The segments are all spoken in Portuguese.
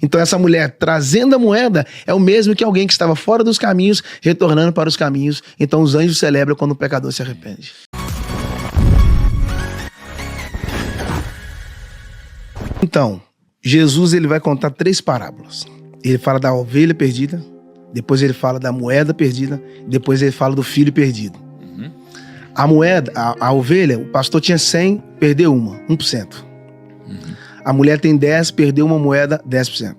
Então essa mulher trazendo a moeda é o mesmo que alguém que estava fora dos caminhos, retornando para os caminhos. Então os anjos celebram quando o pecador se arrepende. Então, Jesus ele vai contar 3 parábolas. Ele fala da ovelha perdida, depois ele fala da moeda perdida, depois ele fala do filho perdido. A moeda, a ovelha, o pastor tinha 100, perdeu 1%. A mulher tem 10, perdeu uma moeda, 10%.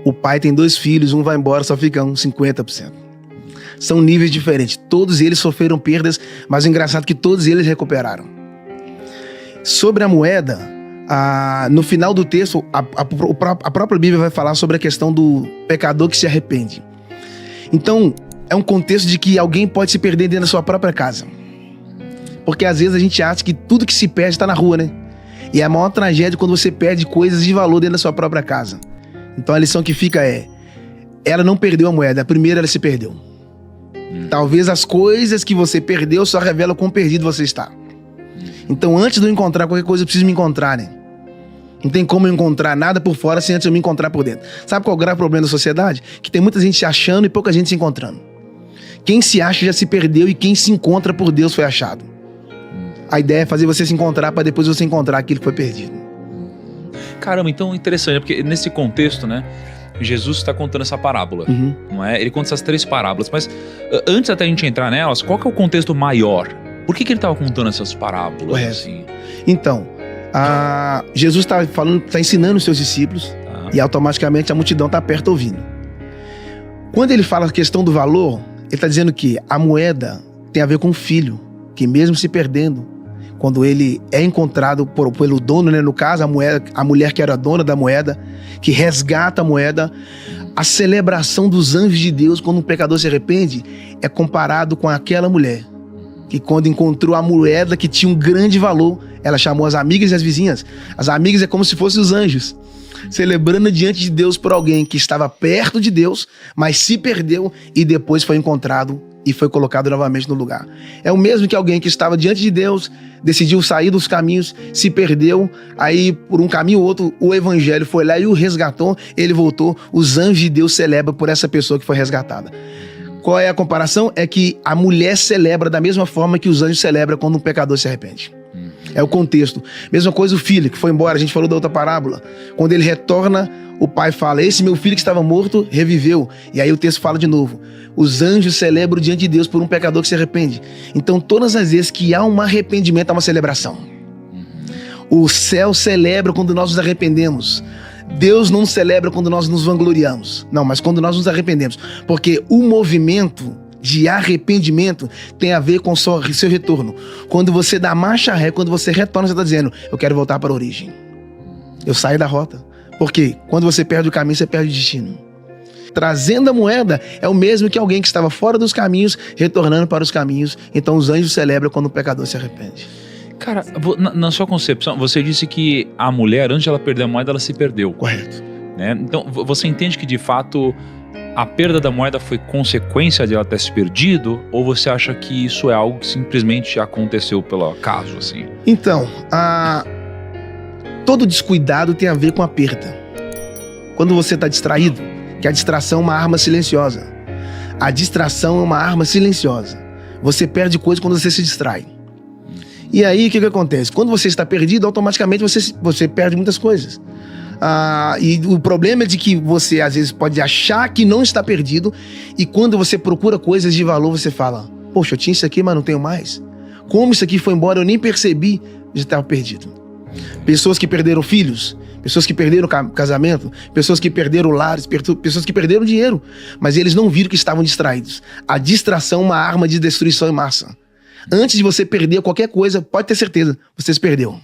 O pai tem 2 filhos, um vai embora, só fica 50%. São níveis diferentes. Todos eles sofreram perdas, mas o engraçado é que todos eles recuperaram. Sobre a moeda, no final do texto, a própria Bíblia vai falar sobre a questão do pecador que se arrepende. Então, é um contexto de que alguém pode se perder dentro da sua própria casa. Porque às vezes a gente acha que tudo que se perde está na rua, né? E a maior tragédia é quando você perde coisas de valor dentro da sua própria casa. Então a lição que fica é: ela não perdeu a moeda, a primeira ela se perdeu. Talvez as coisas que você perdeu só revelam quão perdido você está. Então antes de eu encontrar qualquer coisa, eu preciso me encontrar, né? Não tem como eu encontrar nada por fora sem antes eu me encontrar por dentro. Sabe qual é o grave problema da sociedade? Que tem muita gente se achando e pouca gente se encontrando. Quem se acha já se perdeu e quem se encontra por Deus foi achado. A ideia é fazer você se encontrar para depois você encontrar aquilo que foi perdido. Caramba, então interessante, porque nesse contexto, né, Jesus está contando essa parábola, não é? Ele conta essas 3 parábolas, mas antes até a gente entrar nelas, qual que é o contexto maior? Por que ele estava contando essas parábolas? Assim? Então, Jesus está ensinando os seus discípulos e automaticamente a multidão está perto ouvindo. Quando ele fala a questão do valor, ele está dizendo que a moeda tem a ver com o filho, que mesmo se perdendo, quando ele é encontrado pelo dono, né, no caso, a mulher que era dona da moeda, que resgata a moeda, a celebração dos anjos de Deus quando um pecador se arrepende é comparado com aquela mulher, que quando encontrou a moeda que tinha um grande valor, ela chamou as amigas e as vizinhas. As amigas é como se fossem os anjos, celebrando diante de Deus por alguém que estava perto de Deus, mas se perdeu e depois foi encontrado e foi colocado novamente no lugar. É o mesmo que alguém que estava diante de Deus, decidiu sair dos caminhos, se perdeu, aí por um caminho ou outro, o evangelho foi lá e o resgatou, ele voltou, os anjos de Deus celebram por essa pessoa que foi resgatada. Qual é a comparação? É que a mulher celebra da mesma forma que os anjos celebram quando um pecador se arrepende. É o contexto. Mesma coisa o filho que foi embora, a gente falou da outra parábola. Quando ele retorna, o pai fala: esse meu filho que estava morto, reviveu. E aí o texto fala de novo: os anjos celebram diante de Deus por um pecador que se arrepende. Então todas as vezes que há um arrependimento, há uma celebração. O céu celebra quando nós nos arrependemos. Deus não celebra quando nós nos vangloriamos. Não, mas quando nós nos arrependemos. Porque o movimento de arrependimento tem a ver com o seu retorno. Quando você dá marcha ré, quando você retorna, você está dizendo: eu quero voltar para a origem. Eu saio da rota. Porque quando você perde o caminho, você perde o destino. Trazendo a moeda é o mesmo que alguém que estava fora dos caminhos, retornando para os caminhos. Então os anjos celebram quando o pecador se arrepende. Cara, na sua concepção, você disse que a mulher, antes de ela perder a moeda, ela se perdeu. Correto. Né? Então você entende que de fato a perda da moeda foi consequência de ela ter se perdido? Ou você acha que isso é algo que simplesmente aconteceu pelo acaso, assim? Então, todo descuidado tem a ver com a perda. Quando você está distraído, que a distração é uma arma silenciosa. A distração é uma arma silenciosa. Você perde coisas quando você se distrai. E aí, o que acontece? Quando você está perdido, automaticamente você perde muitas coisas. E o problema é de que você, às vezes, pode achar que não está perdido, e quando você procura coisas de valor, você fala: poxa, eu tinha isso aqui, mas não tenho mais. Como isso aqui foi embora, eu nem percebi, já estava perdido. Pessoas que perderam filhos, pessoas que perderam casamento, pessoas que perderam lares, pessoas que perderam dinheiro, mas eles não viram que estavam distraídos. A distração é uma arma de destruição em massa. Antes de você perder qualquer coisa, pode ter certeza, você se perdeu.